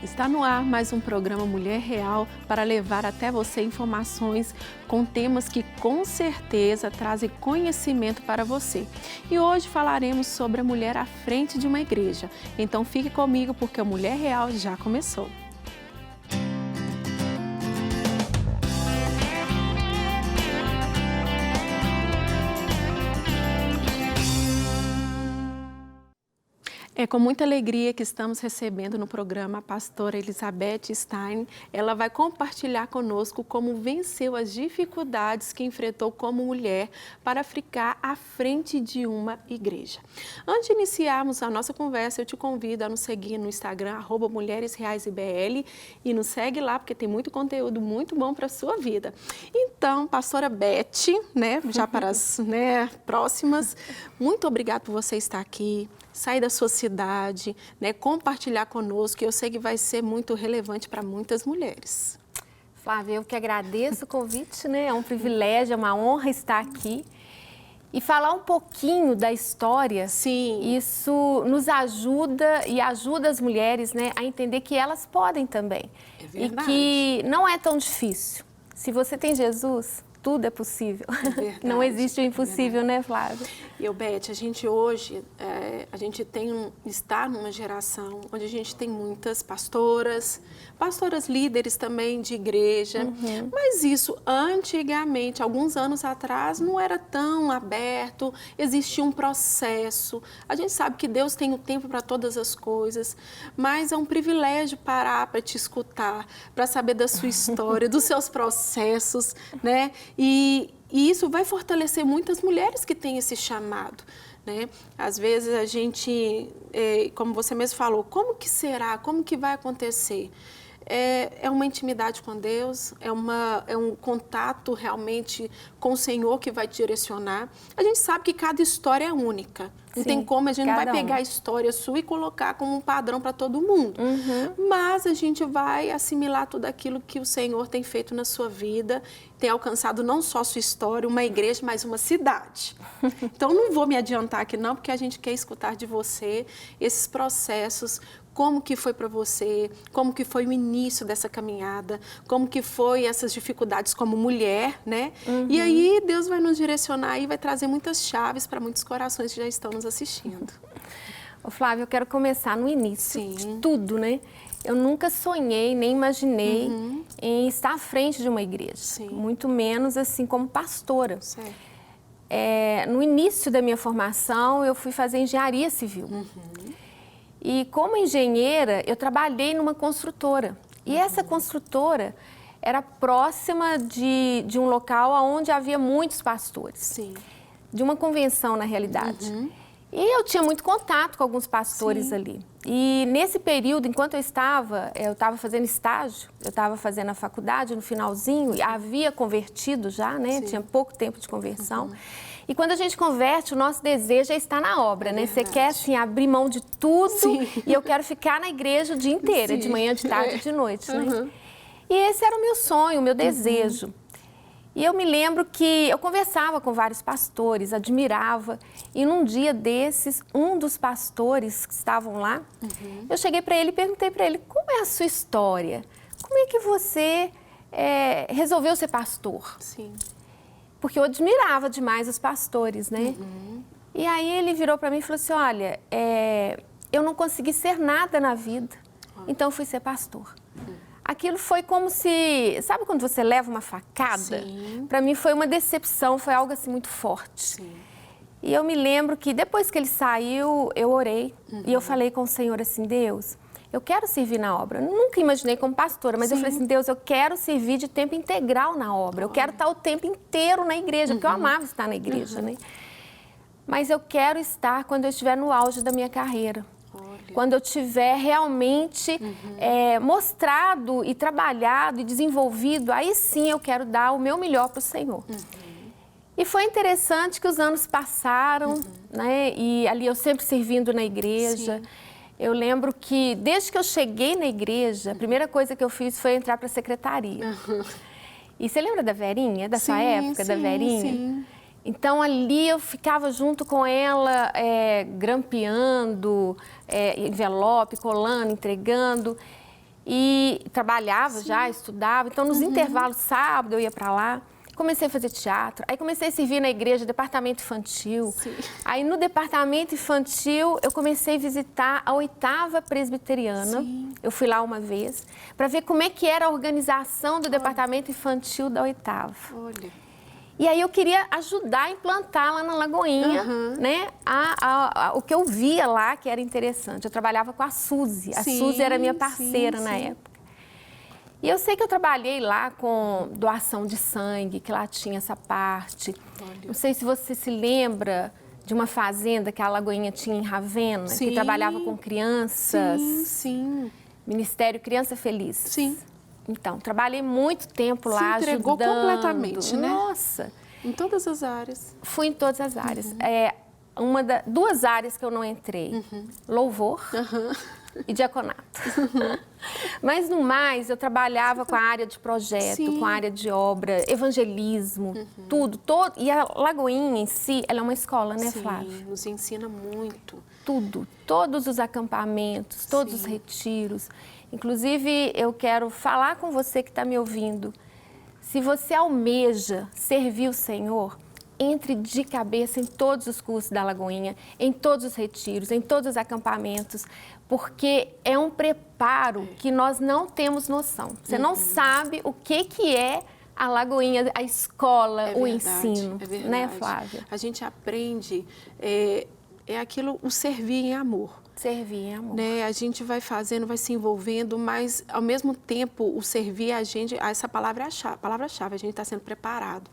Está no ar mais um programa Mulher Real para levar até você informações com temas que com certeza trazem conhecimento para você. E hoje falaremos sobre a mulher à frente de uma igreja. Então fique comigo porque o Mulher Real já começou. É com muita alegria que estamos recebendo no programa a pastora Elizabeth Stein. Ela vai compartilhar conosco como venceu as dificuldades que enfrentou como mulher para ficar à frente de uma igreja. Antes de iniciarmos a nossa conversa, eu te convido a nos seguir no Instagram, @mulheresreaisibl, e nos segue lá, porque tem muito conteúdo muito bom para a sua vida. Então, pastora Beth, já para as próximas, muito obrigada por você estar aqui. Sair da sua cidade, compartilhar conosco, que eu sei que vai ser muito relevante para muitas mulheres. Flávia, eu que agradeço o convite, é um privilégio, é uma honra estar aqui. E falar um pouquinho da história, sim, isso nos ajuda e ajuda as mulheres a entender que elas podem também. É verdade. E que não é tão difícil. Se você tem Jesus, tudo é possível. É verdade, não existe o impossível, Flávia? E, Beth, a gente hoje, está numa geração onde a gente tem muitas pastoras líderes também de igreja, mas isso antigamente, alguns anos atrás, não era tão aberto, existia um processo. A gente sabe que Deus tem o tempo para todas as coisas, mas é um privilégio parar para te escutar, para saber da sua história, dos seus processos, E isso vai fortalecer muitas mulheres que têm esse chamado, Às vezes a gente, como você mesmo falou, como que será, como que vai acontecer? É uma intimidade com Deus, é um contato realmente com o Senhor que vai te direcionar. A gente sabe que cada história é única. Não tem como, a gente não vai pegar a história sua e colocar como um padrão para todo mundo. Mas a gente vai assimilar tudo aquilo que o Senhor tem feito na sua vida, tem alcançado não só a sua história, uma igreja, mas uma cidade. Então, não vou me adiantar aqui não, porque a gente quer escutar de você esses processos, como que foi para você, como que foi o início dessa caminhada, como que foi essas dificuldades como mulher, E aí Deus vai nos direcionar e vai trazer muitas chaves para muitos corações que já estão nos assistindo. Ô, Flávia, eu quero começar no início de tudo, Eu nunca sonhei, nem imaginei em estar à frente de uma igreja, muito menos assim como pastora. Certo. No início da minha formação, eu fui fazer engenharia civil. E como engenheira, eu trabalhei numa construtora. E essa construtora era próxima de um local onde havia muitos pastores. Sim. De uma convenção, na realidade. E eu tinha muito contato com alguns pastores ali. E nesse período, enquanto eu estava fazendo estágio, eu estava fazendo a faculdade no finalzinho, e havia convertido já, Tinha pouco tempo de conversão. E quando a gente converte, o nosso desejo é estar na obra, Você quer, assim, abrir mão de tudo e eu quero ficar na igreja o dia inteiro, de manhã, de tarde, de noite, E esse era o meu sonho, o meu desejo. E eu me lembro que eu conversava com vários pastores, admirava, e num dia desses, um dos pastores que estavam lá, eu cheguei para ele e perguntei para ele, como é a sua história? Como é que você resolveu ser pastor? Sim. Porque eu admirava demais os pastores, E aí ele virou para mim e falou assim, olha, eu não consegui ser nada na vida, então eu fui ser pastor. Aquilo foi como se, sabe quando você leva uma facada? Para mim foi uma decepção, foi algo assim muito forte. E eu me lembro que depois que ele saiu, eu orei e eu falei com o Senhor assim, Deus, eu quero servir na obra. Eu nunca imaginei como pastora, mas eu falei assim, Deus, eu quero servir de tempo integral na obra. Eu quero estar o tempo inteiro na igreja, porque eu amava estar na igreja, Mas eu quero estar quando eu estiver no auge da minha carreira. Quando eu tiver realmente mostrado e trabalhado e desenvolvido, aí sim eu quero dar o meu melhor para o Senhor. E foi interessante que os anos passaram, E ali eu sempre servindo na igreja. Eu lembro que, desde que eu cheguei na igreja, a primeira coisa que eu fiz foi entrar para a secretaria. E você lembra da Verinha, da sua época, da Verinha? Sim. Então, ali eu ficava junto com ela, grampeando, envelope, colando, entregando. E trabalhava já, estudava. Então, nos intervalos, sábado, eu ia para lá. Comecei a fazer teatro. Aí comecei a servir na igreja, departamento infantil. Sim. Aí no departamento infantil, eu comecei a visitar a 8ª presbiteriana. Sim. Eu fui lá uma vez, para ver como é que era a organização do departamento infantil da 8ª. Olha. E aí eu queria ajudar a implantar lá na Lagoinha, né, o que eu via lá que era interessante. Eu trabalhava com a Suzy. A Suzy era minha parceira na época. E eu sei que eu trabalhei lá com doação de sangue, que lá tinha essa parte. Olha. Não sei se você se lembra de uma fazenda que a Lagoinha tinha em Ravenna, que trabalhava com crianças. Sim, sim. Ministério Criança Feliz. Sim. Então, trabalhei muito tempo lá ajudando. Se entregou completamente, né? Nossa! Em todas as áreas. Fui em todas as áreas. Duas áreas que eu não entrei. Louvor e diaconato. Mas, no mais, eu trabalhava com a área de projeto, com a área de obra, evangelismo, tudo. E a Lagoinha em si, ela é uma escola, né, Flávia? Sim, nos ensina muito. Tudo. Todos os acampamentos, todos os retiros. Inclusive, eu quero falar com você que está me ouvindo. Se você almeja servir o Senhor, entre de cabeça em todos os cursos da Lagoinha, em todos os retiros, em todos os acampamentos, porque é um preparo que nós não temos noção. Você não sabe o que é a Lagoinha, a escola, o ensino, né, Flávia? A gente aprende, é aquilo, o servir em amor. Servir em amor. Né? A gente vai fazendo, vai se envolvendo, mas, ao mesmo tempo, o servir a gente, essa palavra é a palavra-chave, a gente está sendo preparado.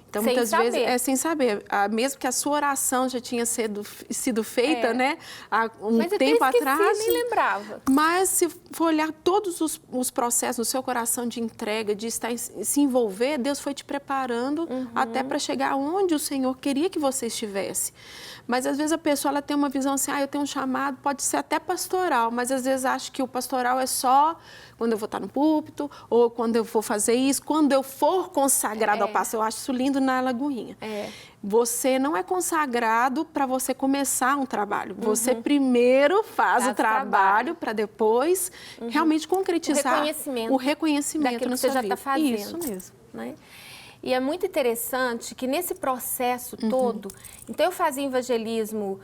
Então, sem muitas saber. vezes, sem saber, mesmo que a sua oração já tinha sido feita, né? Há um tempo atrás. Mas eu nem lembrava. Mas, se for olhar todos os processos no seu coração de entrega, de se envolver, Deus foi te preparando até para chegar onde o Senhor queria que você estivesse. Mas, às vezes, a pessoa ela tem uma visão assim, eu tenho um chamado, pode ser até pastoral, mas, às vezes, acho que o pastoral é só quando eu vou estar no púlpito, ou quando eu for fazer isso, quando eu for consagrado ao pastor. Eu acho isso lindo na Lagoinha. Você não é consagrado para você começar um trabalho. Você primeiro faz o trabalho para depois realmente concretizar o reconhecimento daquilo na que você sua já vida. está fazendo. Isso mesmo. Né? E é muito interessante que nesse processo todo, então eu fazia evangelismo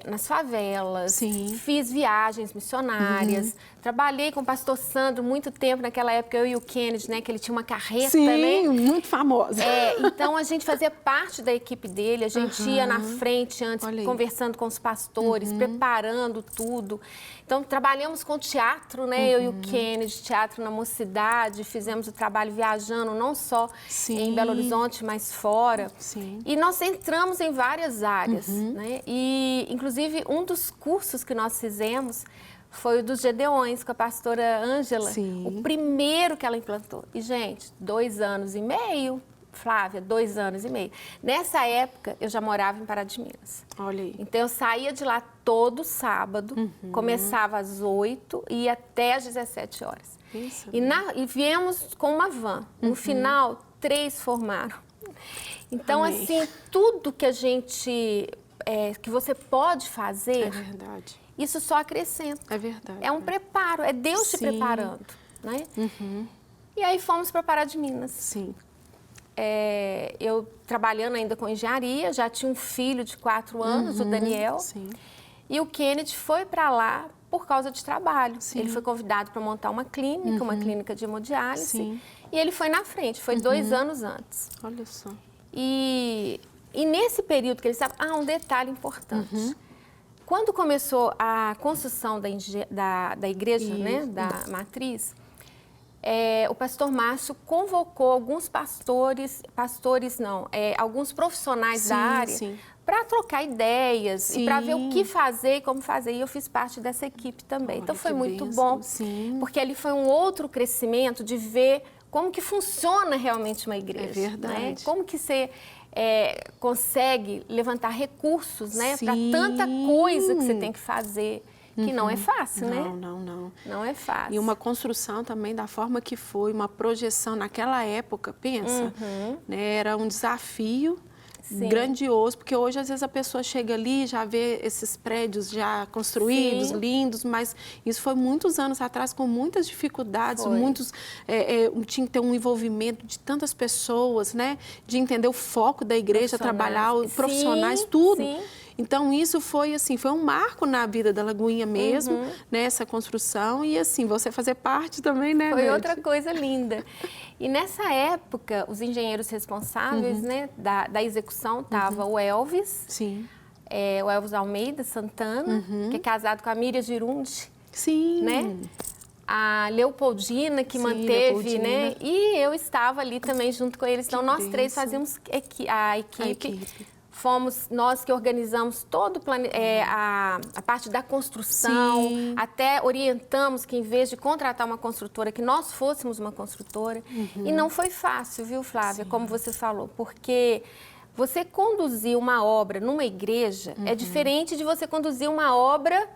nas favelas, fiz viagens missionárias, trabalhei com o pastor Sandro muito tempo, naquela época eu e o Kennedy, né, que ele tinha uma carreta, né? Muito famosa. Então a gente fazia parte da equipe dele, a gente ia na frente antes, conversando com os pastores, preparando tudo. Então trabalhamos com teatro, né, eu e o Kennedy, teatro na Mocidade, fizemos o trabalho viajando, não só em Belo Horizonte, mas fora. E nós entramos em várias áreas, né? E, inclusive, um dos cursos que nós fizemos foi o dos Gedeões, com a pastora Ângela, o primeiro que ela implantou. E, gente, 2 anos e meio, Flávia, 2 anos e meio. Nessa época, eu já morava em Pará de Minas. Olha aí. Então, eu saía de lá todo sábado, começava às 8 e ia até às 17 horas. E viemos com uma van. No final, 3 formaram. Então, assim, tudo que a gente... que você pode fazer... É verdade. Isso só acrescenta. É verdade. É um preparo, é Deus te preparando, né? E aí fomos para Pará de Minas. Eu trabalhando ainda com engenharia, já tinha um filho de 4 anos, o Daniel. E o Kennedy foi para lá por causa de trabalho. Ele foi convidado para montar uma clínica de hemodiálise. E ele foi na frente, foi 2 anos antes. Olha só. E nesse período que ele estava... um detalhe importante. Quando começou a construção da igreja, né, da matriz, o pastor Márcio convocou alguns alguns profissionais da área para trocar ideias e para ver o que fazer e como fazer. E eu fiz parte dessa equipe também. Então foi muito bom, porque ali foi um outro crescimento de ver como que funciona realmente uma igreja. É verdade. Né? Como que você... consegue levantar recursos, né, para tanta coisa que você tem que fazer, que não é fácil, né? Não é fácil. E uma construção também da forma que foi, uma projeção naquela época, pensa, né, era um desafio grandioso, porque hoje às vezes a pessoa chega ali e já vê esses prédios já construídos, Sim. lindos, mas isso foi muitos anos atrás com muitas dificuldades, tinha que ter um envolvimento de tantas pessoas, né? De entender o foco da igreja, trabalhar, profissionais, tudo. Sim. Então, isso foi assim, foi um marco na vida da Lagoinha mesmo, né, essa construção, e assim, você fazer parte também, né, Foi Beth? outra coisa linda. E nessa época, os engenheiros responsáveis, né, da execução, tava o Elvis, Sim. O Elvis Almeida Santana, que é casado com a Miriam Girundi, Sim. né? A Leopoldina, que manteve, né? E eu estava ali também junto com eles. Então, nós três fazíamos a equipe. Fomos nós que organizamos todo a parte da construção, Sim. até orientamos que, em vez de contratar uma construtora, que nós fôssemos uma construtora. E não foi fácil, viu, Flávia, como você falou, porque você conduzir uma obra numa igreja é diferente de você conduzir uma obra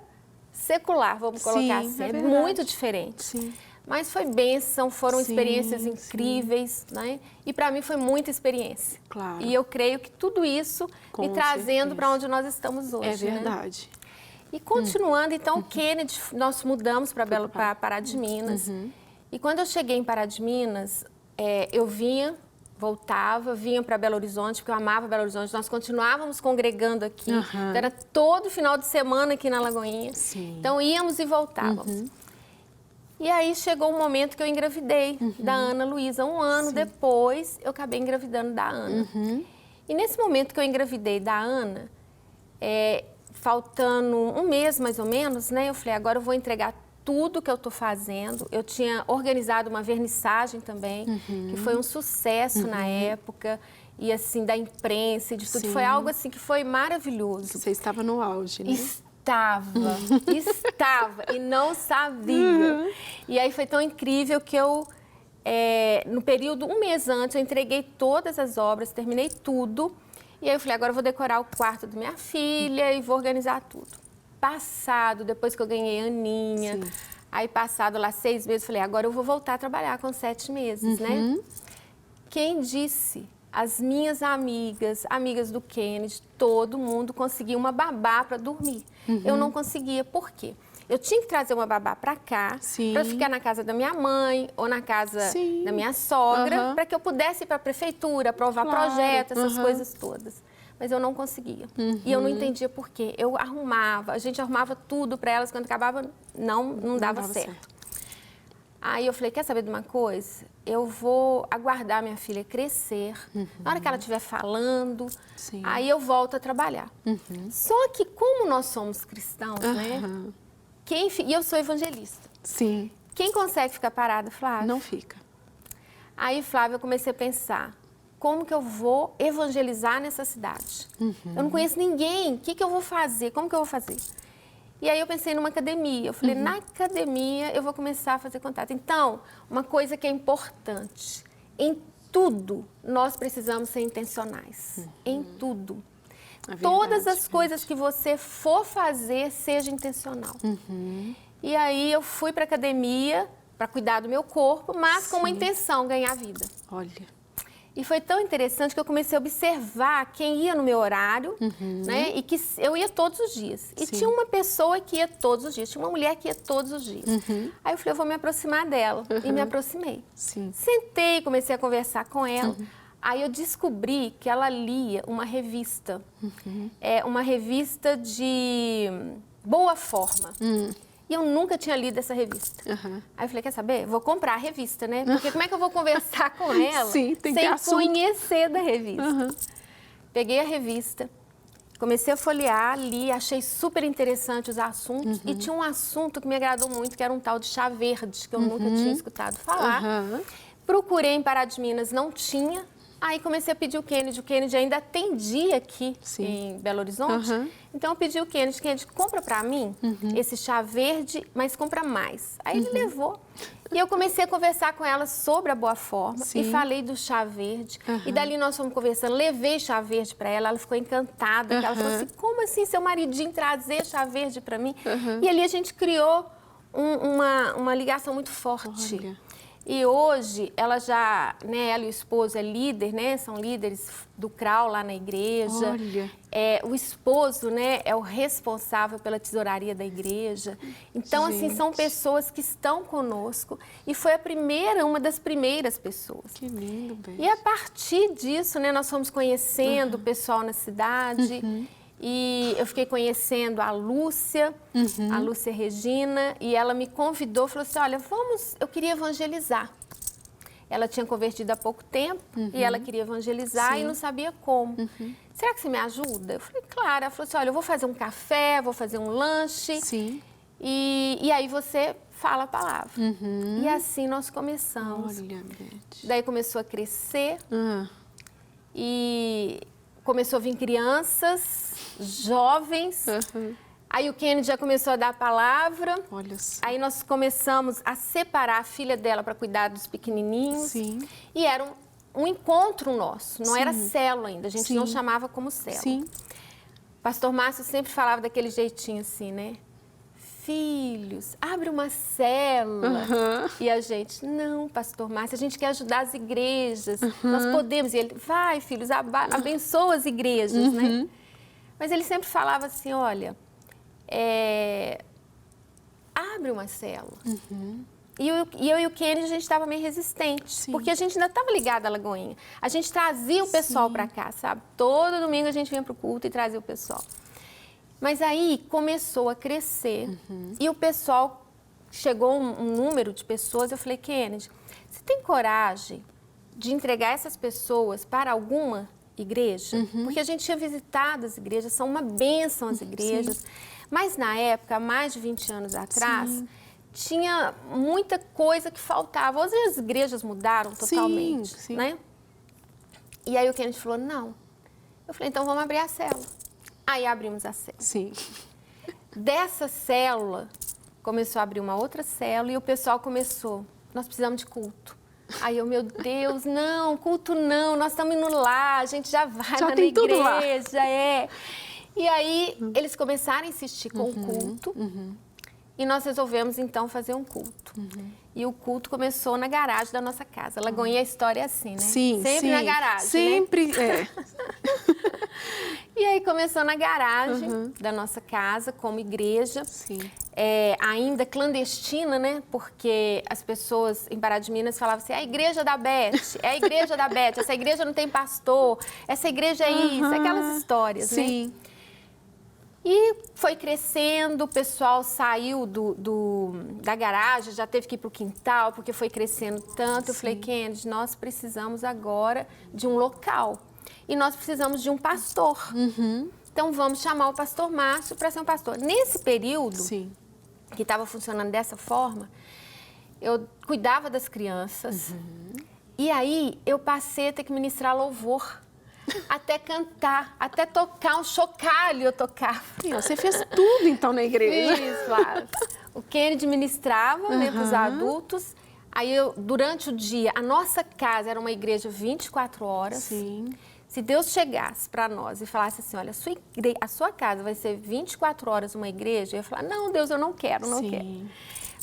secular, vamos colocar assim. É muito diferente. Sim. Mas foi bênção, foram experiências incríveis, né? E para mim foi muita experiência. Claro. E eu creio que tudo isso me trazendo para onde nós estamos hoje. É verdade. Né? E continuando, então, o Kennedy, nós mudamos para Pará de Minas. E quando eu cheguei em Pará de Minas, eu vinha para Belo Horizonte, porque eu amava Belo Horizonte. Nós continuávamos congregando aqui. Então, era todo final de semana aqui na Lagoinha. Sim. Então, íamos e voltávamos. E aí chegou o momento que eu engravidei da Ana Luísa. Um ano depois, eu acabei engravidando da Ana. E nesse momento que eu engravidei da Ana, faltando um mês mais ou menos, né? Eu falei, agora eu vou entregar tudo que eu estou fazendo. Eu tinha organizado uma vernissagem também, que foi um sucesso na época. E assim, da imprensa e de tudo. Foi algo assim que foi maravilhoso. Você estava no auge, né? Estava e não sabia. E aí foi tão incrível que eu, no período, um mês antes, eu entreguei todas as obras, terminei tudo. E aí eu falei, agora eu vou decorar o quarto da minha filha e vou organizar tudo. Passado, depois que eu ganhei a Aninha, aí passado lá 6 meses, eu falei, agora eu vou voltar a trabalhar com 7 meses, né? Quem disse? As minhas amigas do Kennedy, todo mundo conseguia uma babá para dormir. Eu não conseguia, por quê? Eu tinha que trazer uma babá para cá, para ficar na casa da minha mãe ou na casa da minha sogra, para que eu pudesse ir para a prefeitura, aprovar projetos, essas coisas todas. Mas eu não conseguia. E eu não entendia por quê. A gente arrumava tudo para elas, quando acabava, não dava certo. Aí eu falei, quer saber de uma coisa? Eu vou aguardar minha filha crescer. Na hora que ela estiver falando, aí eu volto a trabalhar. Só que como nós somos cristãos, né? E eu sou evangelista. Sim. Quem consegue ficar parada, Flávia? Não fica. Aí, Flávia, eu comecei a pensar, como que eu vou evangelizar nessa cidade? Eu não conheço ninguém, o que eu vou fazer? Como que eu vou fazer? E aí eu pensei numa academia. Eu falei, na academia eu vou começar a fazer contato. Então, uma coisa que é importante, em tudo nós precisamos ser intencionais. Em tudo. Todas as coisas que você for fazer, seja intencional. E aí eu fui para a academia para cuidar do meu corpo, mas com uma intenção, ganhar vida. Olha. E foi tão interessante que eu comecei a observar quem ia no meu horário, né? E que eu ia todos os dias. E tinha uma pessoa que ia todos os dias, tinha uma mulher que ia todos os dias. Aí eu falei, eu vou me aproximar dela. E me aproximei. Sentei, comecei a conversar com ela. Aí eu descobri que ela lia uma revista. Uma revista de boa forma. E eu nunca tinha lido essa revista. Aí eu falei, quer saber? Vou comprar a revista, né? Porque como é que eu vou conversar com ela sem conhecer da revista? Peguei a revista, comecei a folhear, li, achei super interessante os assuntos. E tinha um assunto que me agradou muito, que era um tal de chá verde, que eu nunca tinha escutado falar. Procurei em Pará de Minas, não tinha. Aí comecei a pedir o Kennedy ainda atendia aqui em Belo Horizonte. Então eu pedi o Kennedy, compra pra mim esse chá verde, mas compra mais. Aí ele levou. E eu comecei a conversar com ela sobre a boa forma e falei do chá verde. E dali nós fomos conversando, levei chá verde pra ela, ela ficou encantada. Ela falou assim, como assim seu maridinho trazer chá verde pra mim? E ali a gente criou uma ligação muito forte. E hoje ela já, né, ela e o esposo é líder, né, são líderes do CRAU lá na igreja. Olha. O esposo, né, é o responsável pela tesouraria da igreja. Então, assim, são pessoas que estão conosco e foi uma das primeiras pessoas. Que lindo, Beth. E a partir disso, né, nós fomos conhecendo o pessoal na cidade. E eu fiquei conhecendo a Lúcia Regina, e ela me convidou, falou assim, olha, eu queria evangelizar. Ela tinha convertido há pouco tempo e ela queria evangelizar e não sabia como. Será que você me ajuda? Eu falei, claro. Ela falou assim, olha, eu vou fazer um café, vou fazer um lanche e aí você fala a palavra. E assim nós começamos. Olha, Beth. Daí começou a crescer e começou a vir crianças, jovens. Aí o Kennedy já começou a dar a palavra. Olha só. Aí nós começamos a separar a filha dela para cuidar dos pequenininhos. Sim. E era um encontro nosso, não era célula ainda, a gente não chamava como célula. Sim. Pastor Márcio sempre falava daquele jeitinho assim, né? Filhos, abre uma célula. E a gente, não, Pastor Márcio, a gente quer ajudar as igrejas, nós podemos. E ele, vai, filhos, abençoa as igrejas, né? Mas ele sempre falava assim, olha, abre uma célula. E eu e o Kennedy, a gente estava meio resistente, porque a gente ainda estava ligado à Lagoinha. A gente trazia o pessoal para cá, sabe? Todo domingo a gente vinha para o culto e trazia o pessoal. Mas aí começou a crescer e o pessoal, chegou um número de pessoas, eu falei, Kennedy, você tem coragem de entregar essas pessoas para alguma igreja? Porque a gente tinha visitado as igrejas, são uma bênção as igrejas, mas na época, há mais de 20 anos atrás, tinha muita coisa que faltava. Hoje as igrejas mudaram totalmente, né? E aí o Kennedy falou, não. Eu falei, então vamos abrir a célula. Aí abrimos a célula. Sim. Dessa célula, começou a abrir uma outra célula e o pessoal começou, nós precisamos de culto. Aí eu, meu Deus, não, culto não, nós estamos indo lá, a gente já vai já na tem tudo igreja, lá. E aí eles começaram a insistir com o culto e nós resolvemos então fazer um culto. E o culto começou na garagem da nossa casa. Lagoinha, a história é assim, né? Sim, sempre na garagem, sempre, né? E aí começou na garagem da nossa casa, como igreja. Sim. Ainda clandestina, né? Porque as pessoas em Pará de Minas falavam assim, é a igreja da Beth, é a igreja da Beth, essa igreja não tem pastor, essa igreja é isso, aquelas histórias, né? Sim. E foi crescendo, o pessoal saiu da garagem, já teve que ir para o quintal, porque foi crescendo tanto. Eu falei, Kennedy, nós precisamos agora de um local. E nós precisamos de um pastor. Então, vamos chamar o pastor Márcio para ser um pastor. Nesse período, que estava funcionando dessa forma, eu cuidava das crianças. E aí, eu passei a ter que ministrar louvor. Até cantar, até tocar um chocalho eu tocava. Você fez tudo, então, na igreja. Isso, Flávia. O Kennedy ministrava, né, para os adultos. Aí, durante o dia, a nossa casa era uma igreja 24 horas. Sim. Se Deus chegasse para nós e falasse assim, olha, a sua casa vai ser 24 horas uma igreja, eu ia falar, não, Deus, eu não quero, não quero.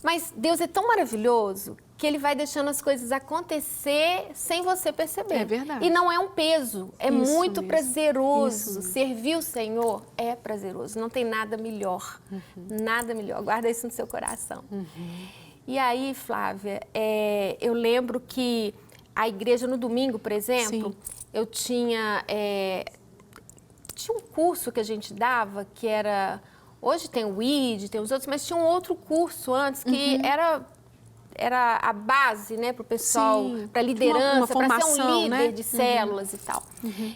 Mas Deus é tão maravilhoso que Ele vai deixando as coisas acontecer sem você perceber. É verdade. E não é um peso, é muito mesmo. prazeroso. Servir o Senhor é prazeroso, não tem nada melhor, nada melhor. Guarda isso no seu coração. E aí, Flávia, eu lembro que a igreja no domingo, por exemplo, eu tinha um curso que a gente dava que era... Hoje tem o ID, tem os outros, mas tinha um outro curso antes que era a base, né, para o pessoal, para liderança, para ser um líder, né, de células e tal.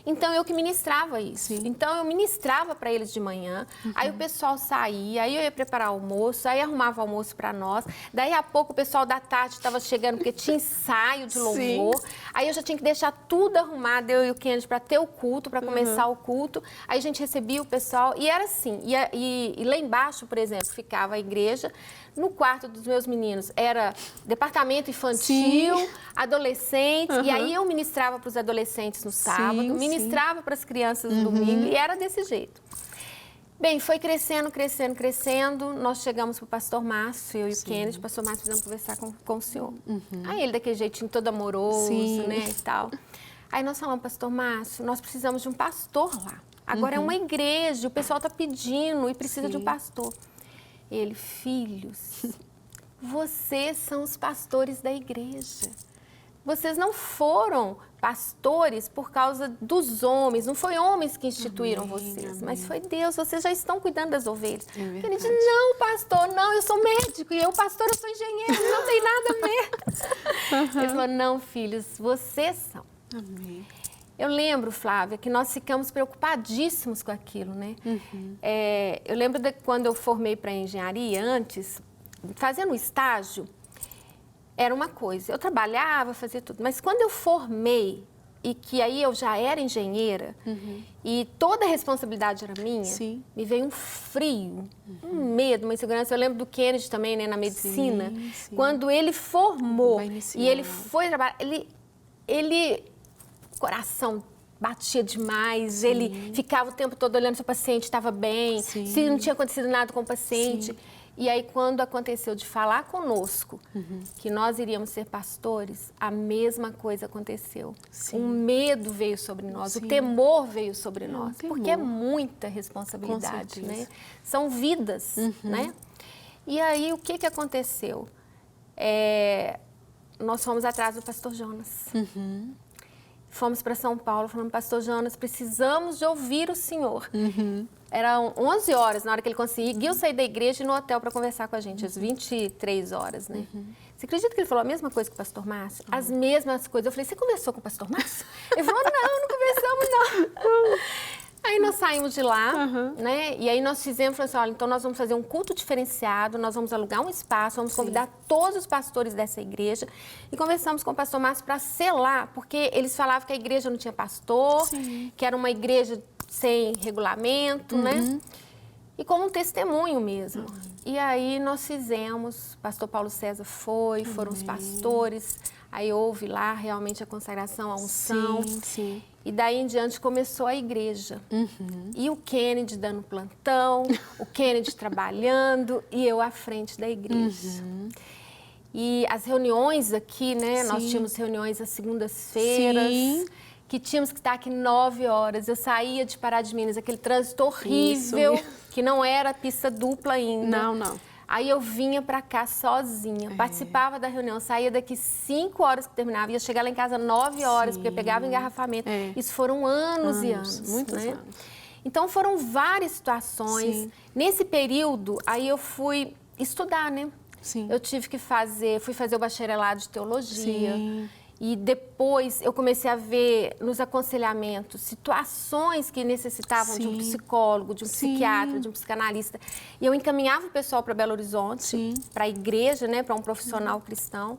Então, eu que ministrava isso. Então, eu ministrava para eles de manhã, aí o pessoal saía, aí eu ia preparar almoço, aí arrumava almoço para nós. Daí a pouco o pessoal da tarde estava chegando, porque tinha ensaio de louvor. Aí eu já tinha que deixar tudo arrumado, eu e o Kennedy, para ter o culto, para começar o culto. Aí a gente recebia o pessoal e era assim. E lá embaixo, por exemplo, ficava a igreja. No quarto dos meus meninos era departamento infantil, adolescentes, e aí eu ministrava para os adolescentes no sábado, ministrava para as crianças no domingo, e era desse jeito. Bem, foi crescendo, crescendo, crescendo. Nós chegamos para o pastor Márcio, eu e o Kennedy. O pastor Márcio precisamos conversar com o senhor. Aí ele daquele jeitinho todo amoroso, né, e tal. Aí nós falamos, pastor Márcio, nós precisamos de um pastor lá. Agora é uma igreja, o pessoal está pedindo e precisa de um pastor. Ele, filhos, vocês são os pastores da igreja. Vocês não foram pastores por causa dos homens, não foi homens que instituíram vocês, mas foi Deus, vocês já estão cuidando das ovelhas. Ele disse, não, pastor, não, eu sou médico, e eu, pastor, eu sou engenheiro, não tem nada a ver. Ele falou, não, filhos, vocês são. Amém. Eu lembro, Flávia, que nós ficamos preocupadíssimos com aquilo, né? Eu lembro de quando eu formei para engenharia, antes, fazendo estágio, era uma coisa, eu trabalhava, fazia tudo, mas quando eu formei e que aí eu já era engenheira e toda a responsabilidade era minha, me veio um frio, um medo, uma insegurança. Eu lembro do Kennedy também, né, na medicina, quando ele formou e ele foi trabalhar, ele coração batia demais, ele ficava o tempo todo olhando se o paciente estava bem, se não tinha acontecido nada com o paciente. E aí, quando aconteceu de falar conosco que nós iríamos ser pastores, a mesma coisa aconteceu. Um medo veio sobre nós, o temor veio sobre nós, porque é muita responsabilidade, né? São vidas, né? E aí, o que aconteceu? Nós fomos atrás do pastor Jonas. Fomos para São Paulo, falamos, pastor Jonas, precisamos de ouvir o senhor. Eram 11 horas na hora que ele conseguiu sair da igreja e ir no hotel para conversar com a gente, às 23 horas, né? Você acredita que ele falou a mesma coisa que o pastor Márcio? As mesmas coisas. Eu falei, você conversou com o pastor Márcio? Ele falou, não conversamos, não. Aí nós saímos de lá, né? E aí nós falamos assim, olha, então nós vamos fazer um culto diferenciado, nós vamos alugar um espaço, vamos convidar todos os pastores dessa igreja. E conversamos com o pastor Márcio para selar, porque eles falavam que a igreja não tinha pastor, que era uma igreja sem regulamento, né? E como um testemunho mesmo. E aí nós fizemos, pastor Paulo César foram os pastores, aí houve lá realmente a consagração, a unção. E daí em diante começou a igreja. E o Kennedy dando plantão, o Kennedy trabalhando e eu à frente da igreja. E as reuniões aqui, né? Nós tínhamos reuniões às segundas-feiras, que tínhamos que estar aqui 9 horas. Eu saía de Pará de Minas, aquele trânsito horrível, que não era pista dupla ainda. Não. Aí eu vinha para cá sozinha, participava da reunião, saía daqui 5 horas que terminava, ia chegar lá em casa 9 horas, porque pegava engarrafamento. Isso foram anos e anos, muitos né? anos. Então foram várias situações. Nesse período, aí eu fui estudar, né? Eu tive que fui fazer o bacharelado de teologia. E depois eu comecei a ver nos aconselhamentos situações que necessitavam de um psicólogo, de um psiquiatra, de um psicanalista. E eu encaminhava o pessoal para Belo Horizonte, para a igreja, né, para um profissional cristão.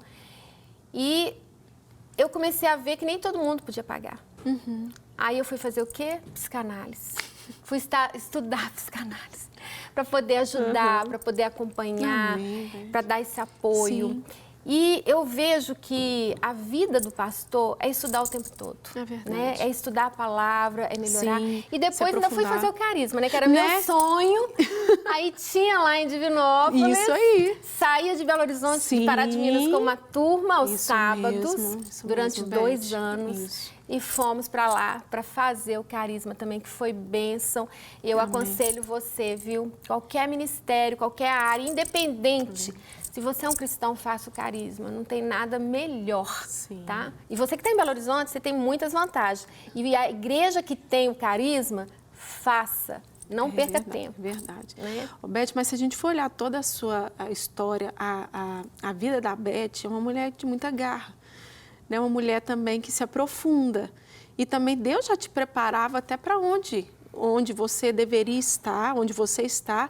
E eu comecei a ver que nem todo mundo podia pagar. Aí eu fui fazer o quê? Psicanálise. Fui estudar psicanálise para poder ajudar, para poder acompanhar, para dar esse apoio. E eu vejo que a vida do pastor é estudar o tempo todo. É verdade. Né? É estudar a palavra, é melhorar. E depois ainda fui fazer o carisma, né? Que era meu sonho. Aí tinha lá em Divinópolis. Isso aí. Saía de Belo Horizonte, de Pará de Minas com uma turma aos sábados, durante 2 anos. E fomos para lá para fazer o carisma também, que foi bênção. E eu aconselho você, viu? Qualquer ministério, qualquer área, independente. Se você é um cristão, faça o carisma. Não tem nada melhor, tá? E você que está em Belo Horizonte, você tem muitas vantagens. E a igreja que tem o carisma, faça. Não perca tempo. Verdade. Né? Beth, mas se a gente for olhar toda a sua história, a vida da Beth é uma mulher de muita garra. Né? Uma mulher também que se aprofunda. E também Deus já te preparava até para onde você deveria estar, onde você está,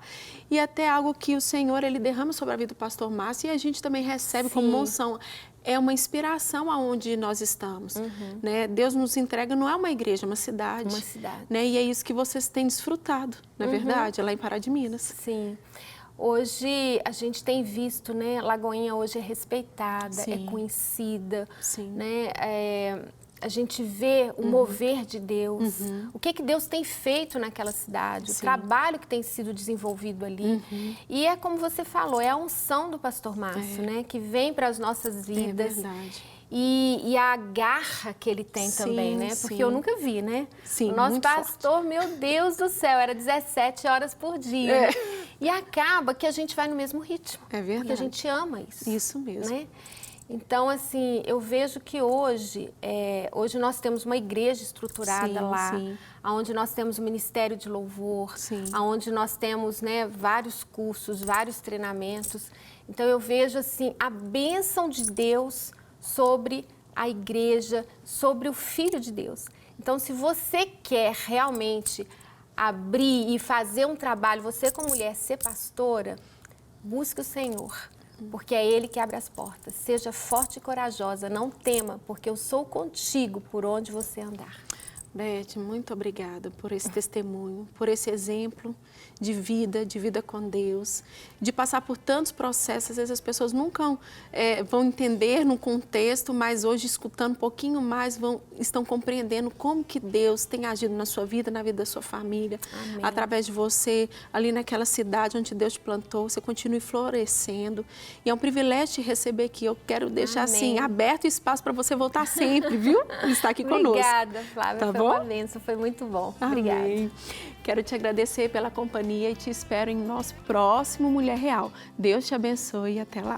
e até algo que o Senhor ele derrama sobre a vida do pastor Márcio e a gente também recebe como moção. É uma inspiração aonde nós estamos. Né? Deus nos entrega, não é uma igreja, é uma cidade. Uma cidade. Né? E é isso que vocês têm desfrutado, não é verdade? É lá em Pará de Minas. Sim. Hoje a gente tem visto, né? Lagoinha hoje é respeitada, é conhecida. Né? a gente vê o mover de Deus, o que Deus tem feito naquela cidade, o trabalho que tem sido desenvolvido ali. E é como você falou, é a unção do pastor Márcio, né? Que vem para as nossas vidas. É verdade. E a garra que ele tem também, né? Porque eu nunca vi, né? Sim, o nosso muito pastor, meu Deus do céu, era 17 horas por dia. E acaba que a gente vai no mesmo ritmo. É verdade. Porque a gente ama isso. Isso mesmo. Né? Então, assim, eu vejo que hoje nós temos uma igreja estruturada lá, onde nós temos o Ministério de Louvor, onde nós temos, né, vários cursos, vários treinamentos. Então, eu vejo, assim, a bênção de Deus sobre a igreja, sobre o Filho de Deus. Então, se você quer realmente abrir e fazer um trabalho, você como mulher ser pastora, busque o Senhor, porque é Ele que abre as portas. Seja forte e corajosa, não tema, porque eu sou contigo por onde você andar. Beth, muito obrigada por esse testemunho, por esse exemplo de vida com Deus, de passar por tantos processos. Às vezes as pessoas nunca vão entender no contexto, mas hoje, escutando um pouquinho mais, estão compreendendo como que Deus tem agido na sua vida, na vida da sua família. Amém. Através de você, ali naquela cidade onde Deus te plantou, você continue florescendo. E é um privilégio te receber aqui. Eu quero deixar assim, aberto espaço para você voltar sempre, viu? Estar aqui conosco. Obrigada, Flávia. Tá bom? Uma bênção, foi muito bom. Obrigada. Amém. Quero te agradecer pela companhia e te espero em nosso próximo Mulher Real. Deus te abençoe e até lá.